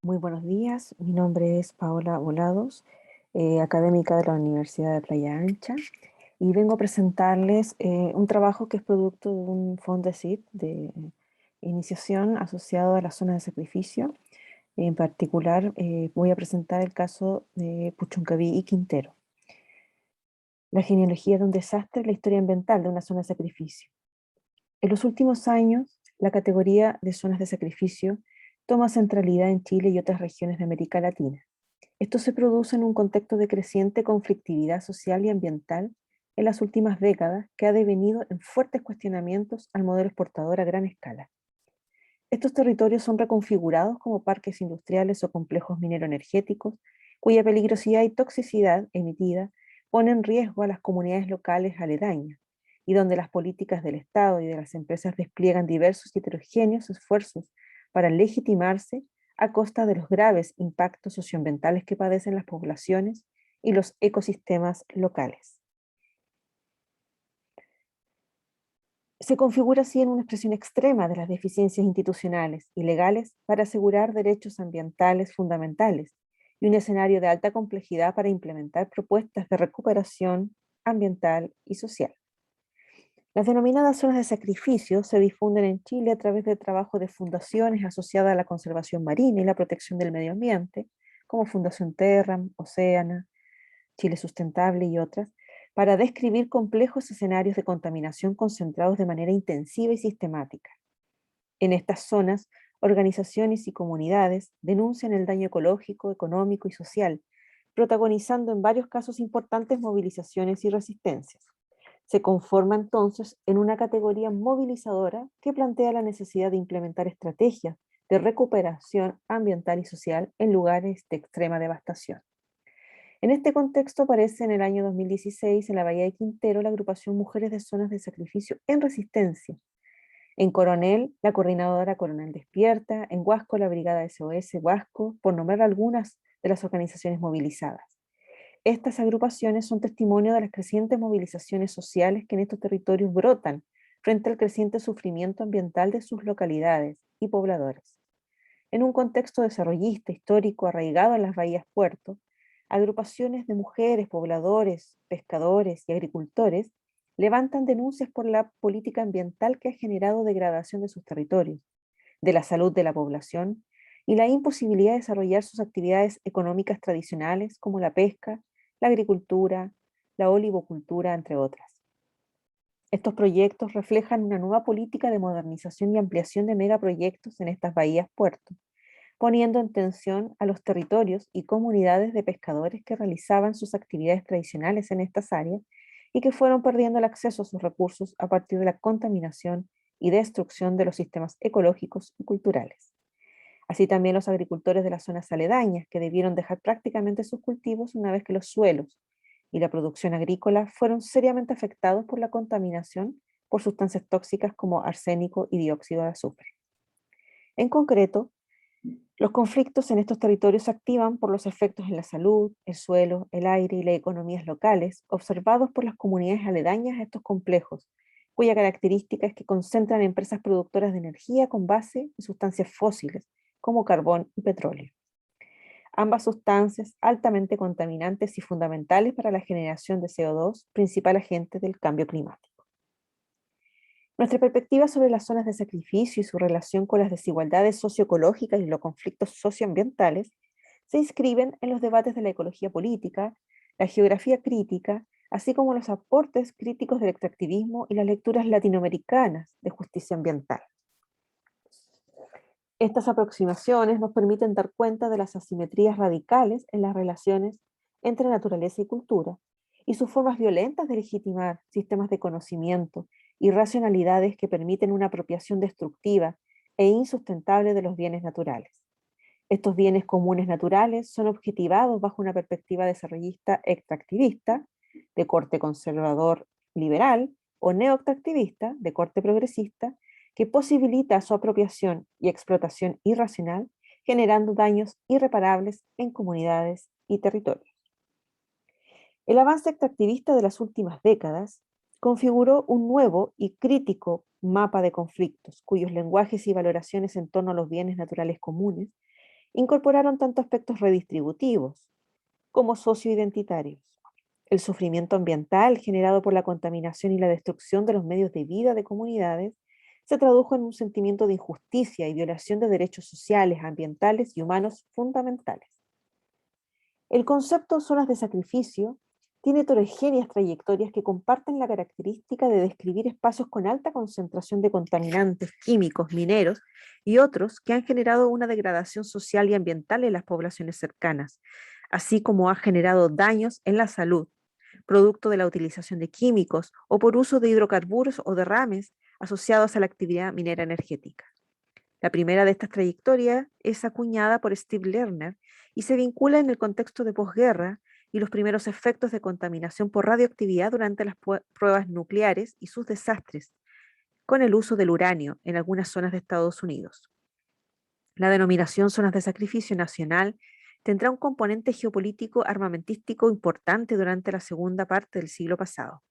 Muy buenos días, mi nombre es Paola Volados, académica de la Universidad de Playa Ancha, y vengo a presentarles un trabajo que es producto de un Fondesit de iniciación asociado a las zonas de sacrificio. En particular, voy a presentar el caso de Puchuncaví y Quintero. La genealogía de un desastre, la historia ambiental de una zona de sacrificio. En los últimos años, la categoría de zonas de sacrificio toma centralidad en Chile y otras regiones de América Latina. Esto se produce en un contexto de creciente conflictividad social y ambiental en las últimas décadas que ha devenido en fuertes cuestionamientos al modelo exportador a gran escala. Estos territorios son reconfigurados como parques industriales o complejos minero-energéticos, cuya peligrosidad y toxicidad emitida pone en riesgo a las comunidades locales aledañas, y donde las políticas del Estado y de las empresas despliegan diversos y heterogéneos esfuerzos para legitimarse a costa de los graves impactos socioambientales que padecen las poblaciones y los ecosistemas locales. Se configura así en una expresión extrema de las deficiencias institucionales y legales para asegurar derechos ambientales fundamentales y un escenario de alta complejidad para implementar propuestas de recuperación ambiental y social. Las denominadas zonas de sacrificio se difunden en Chile a través del trabajo de fundaciones asociadas a la conservación marina y la protección del medio ambiente, como Fundación Terram, Océana, Chile Sustentable y otras, para describir complejos escenarios de contaminación concentrados de manera intensiva y sistemática. En estas zonas, organizaciones y comunidades denuncian el daño ecológico, económico y social, protagonizando en varios casos importantes movilizaciones y resistencias. Se conforma entonces en una categoría movilizadora que plantea la necesidad de implementar estrategias de recuperación ambiental y social en lugares de extrema devastación. En este contexto aparece en el año 2016 en la Bahía de Quintero la agrupación Mujeres de Zonas de Sacrificio en Resistencia. En Coronel, la coordinadora Coronel Despierta, en Huasco, la Brigada SOS Huasco, por nombrar algunas de las organizaciones movilizadas. Estas agrupaciones son testimonio de las crecientes movilizaciones sociales que en estos territorios brotan frente al creciente sufrimiento ambiental de sus localidades y pobladores. En un contexto desarrollista histórico arraigado en las bahías puertos, agrupaciones de mujeres, pobladores, pescadores y agricultores levantan denuncias por la política ambiental que ha generado degradación de sus territorios, de la salud de la población y la imposibilidad de desarrollar sus actividades económicas tradicionales como la pesca, la agricultura, la olivocultura, entre otras. Estos proyectos reflejan una nueva política de modernización y ampliación de megaproyectos en estas bahías puertos, poniendo en tensión a los territorios y comunidades de pescadores que realizaban sus actividades tradicionales en estas áreas y que fueron perdiendo el acceso a sus recursos a partir de la contaminación y destrucción de los sistemas ecológicos y culturales. Así también los agricultores de las zonas aledañas, que debieron dejar prácticamente sus cultivos una vez que los suelos y la producción agrícola fueron seriamente afectados por la contaminación por sustancias tóxicas como arsénico y dióxido de azufre. En concreto, los conflictos en estos territorios se activan por los efectos en la salud, el suelo, el aire y las economías locales observados por las comunidades aledañas a estos complejos, cuya característica es que concentran empresas productoras de energía con base en sustancias fósiles como carbón y petróleo. Ambas sustancias altamente contaminantes y fundamentales para la generación de CO2, principal agente del cambio climático. Nuestra perspectiva sobre las zonas de sacrificio y su relación con las desigualdades socioecológicas y los conflictos socioambientales se inscriben en los debates de la ecología política, la geografía crítica, así como los aportes críticos del extractivismo y las lecturas latinoamericanas de justicia ambiental. Estas aproximaciones nos permiten dar cuenta de las asimetrías radicales en las relaciones entre naturaleza y cultura y sus formas violentas de legitimar sistemas de conocimiento y racionalidades que permiten una apropiación destructiva e insustentable de los bienes naturales. Estos bienes comunes naturales son objetivados bajo una perspectiva desarrollista extractivista, de corte conservador liberal, o neoextractivista, de corte progresista, que posibilita su apropiación y explotación irracional, generando daños irreparables en comunidades y territorios. El avance extractivista de las últimas décadas configuró un nuevo y crítico mapa de conflictos, cuyos lenguajes y valoraciones en torno a los bienes naturales comunes incorporaron tanto aspectos redistributivos como socioidentitarios. El sufrimiento ambiental generado por la contaminación y la destrucción de los medios de vida de comunidades se tradujo en un sentimiento de injusticia y violación de derechos sociales, ambientales y humanos fundamentales. El concepto zonas de sacrificio tiene heterogéneas trayectorias que comparten la característica de describir espacios con alta concentración de contaminantes químicos, mineros y otros que han generado una degradación social y ambiental en las poblaciones cercanas, así como ha generado daños en la salud, producto de la utilización de químicos o por uso de hidrocarburos o derrames asociados a la actividad minera energética. La primera de estas trayectorias es acuñada por Steve Lerner y se vincula en el contexto de posguerra y los primeros efectos de contaminación por radioactividad durante las pruebas nucleares y sus desastres, con el uso del uranio en algunas zonas de Estados Unidos. La denominación zonas de sacrificio nacional tendrá un componente geopolítico armamentístico importante durante la segunda parte del siglo pasado.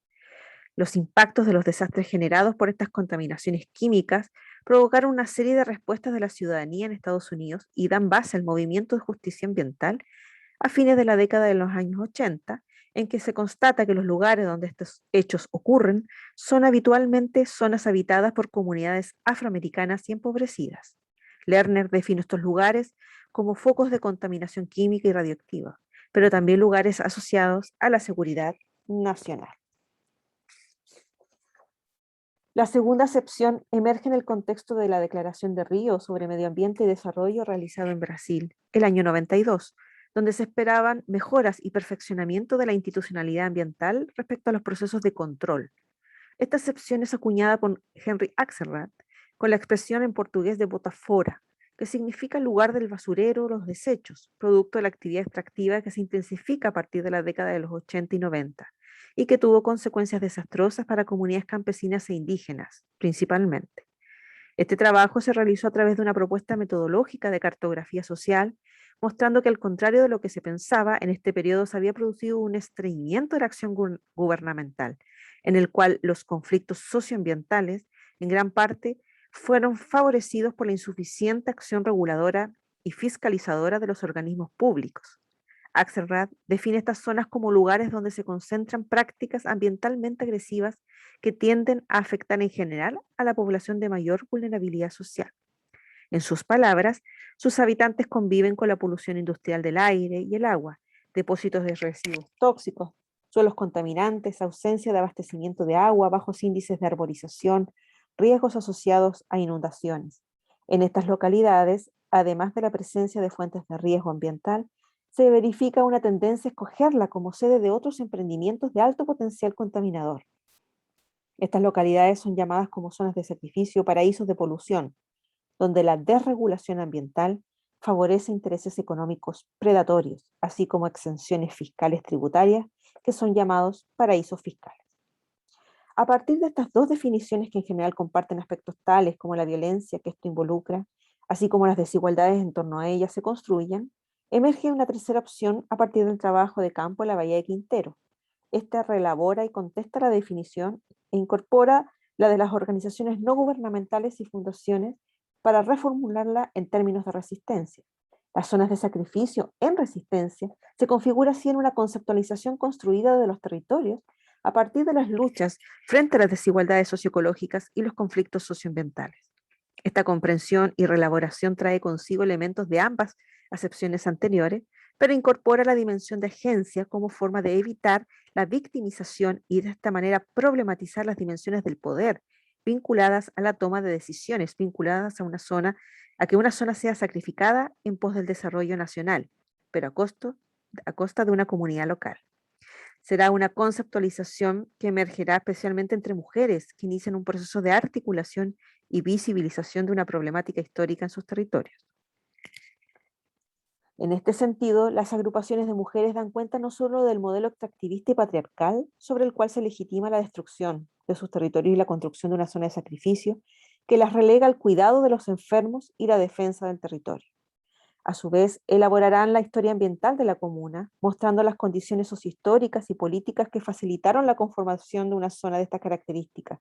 Los impactos de los desastres generados por estas contaminaciones químicas provocaron una serie de respuestas de la ciudadanía en Estados Unidos y dan base al movimiento de justicia ambiental a fines de la década de los años 80, en que se constata que los lugares donde estos hechos ocurren son habitualmente zonas habitadas por comunidades afroamericanas y empobrecidas. Lerner define estos lugares como focos de contaminación química y radioactiva, pero también lugares asociados a la seguridad nacional. La segunda acepción emerge en el contexto de la Declaración de Río sobre Medio Ambiente y Desarrollo realizado en Brasil el año 92, donde se esperaban mejoras y perfeccionamiento de la institucionalidad ambiental respecto a los procesos de control. Esta acepción es acuñada por Henry Axelrod con la expresión en portugués de bota fora, que significa lugar del basurero o los desechos, producto de la actividad extractiva que se intensifica a partir de la década de los 80 y 90 y que tuvo consecuencias desastrosas para comunidades campesinas e indígenas, principalmente. Este trabajo se realizó a través de una propuesta metodológica de cartografía social, mostrando que al contrario de lo que se pensaba, en este periodo se había producido un estreñimiento de la acción gubernamental, en el cual los conflictos socioambientales, en gran parte, fueron favorecidos por la insuficiente acción reguladora y fiscalizadora de los organismos públicos. Axelrod define estas zonas como lugares donde se concentran prácticas ambientalmente agresivas que tienden a afectar en general a la población de mayor vulnerabilidad social. En sus palabras, sus habitantes conviven con la polución industrial del aire y el agua, depósitos de residuos tóxicos, suelos contaminantes, ausencia de abastecimiento de agua, bajos índices de arborización, riesgos asociados a inundaciones. En estas localidades, además de la presencia de fuentes de riesgo ambiental, se verifica una tendencia a escogerla como sede de otros emprendimientos de alto potencial contaminador. Estas localidades son llamadas como zonas de sacrificio o paraísos de polución, donde la desregulación ambiental favorece intereses económicos predatorios, así como exenciones fiscales tributarias, que son llamados paraísos fiscales. A partir de estas dos definiciones que en general comparten aspectos tales como la violencia que esto involucra, así como las desigualdades en torno a ellas se construyen, emerge una tercera opción a partir del trabajo de campo en la Bahía de Quintero. Esta reelabora y contesta la definición e incorpora la de las organizaciones no gubernamentales y fundaciones para reformularla en términos de resistencia. Las zonas de sacrificio en resistencia se configura así en una conceptualización construida de los territorios a partir de las luchas frente a las desigualdades socioecológicas y los conflictos socioambientales. Esta comprensión y reelaboración trae consigo elementos de ambas acepciones anteriores, pero incorpora la dimensión de agencia como forma de evitar la victimización y de esta manera problematizar las dimensiones del poder vinculadas a la toma de decisiones, vinculadas a que una zona sea sacrificada en pos del desarrollo nacional, pero a costa de una comunidad local. Será una conceptualización que emergerá especialmente entre mujeres que inician un proceso de articulación y visibilización de una problemática histórica en sus territorios. En este sentido, las agrupaciones de mujeres dan cuenta no solo del modelo extractivista y patriarcal sobre el cual se legitima la destrucción de sus territorios y la construcción de una zona de sacrificio, que las relega al cuidado de los enfermos y la defensa del territorio. A su vez, elaborarán la historia ambiental de la comuna, mostrando las condiciones sociohistóricas y políticas que facilitaron la conformación de una zona de estas características,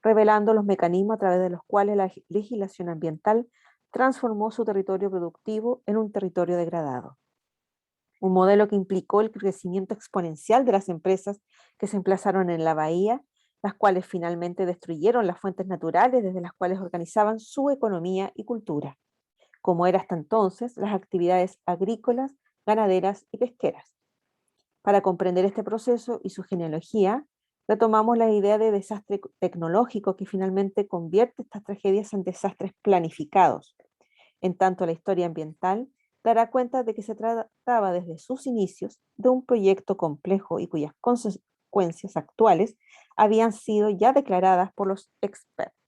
revelando los mecanismos a través de los cuales la legislación ambiental transformó su territorio productivo en un territorio degradado. Un modelo que implicó el crecimiento exponencial de las empresas que se emplazaron en la bahía, las cuales finalmente destruyeron las fuentes naturales desde las cuales organizaban su economía y cultura, como era hasta entonces las actividades agrícolas, ganaderas y pesqueras. Para comprender este proceso y su genealogía, retomamos la idea de desastre tecnológico que finalmente convierte estas tragedias en desastres planificados. En tanto, la historia ambiental dará cuenta de que se trataba desde sus inicios de un proyecto complejo y cuyas consecuencias actuales habían sido ya declaradas por los expertos.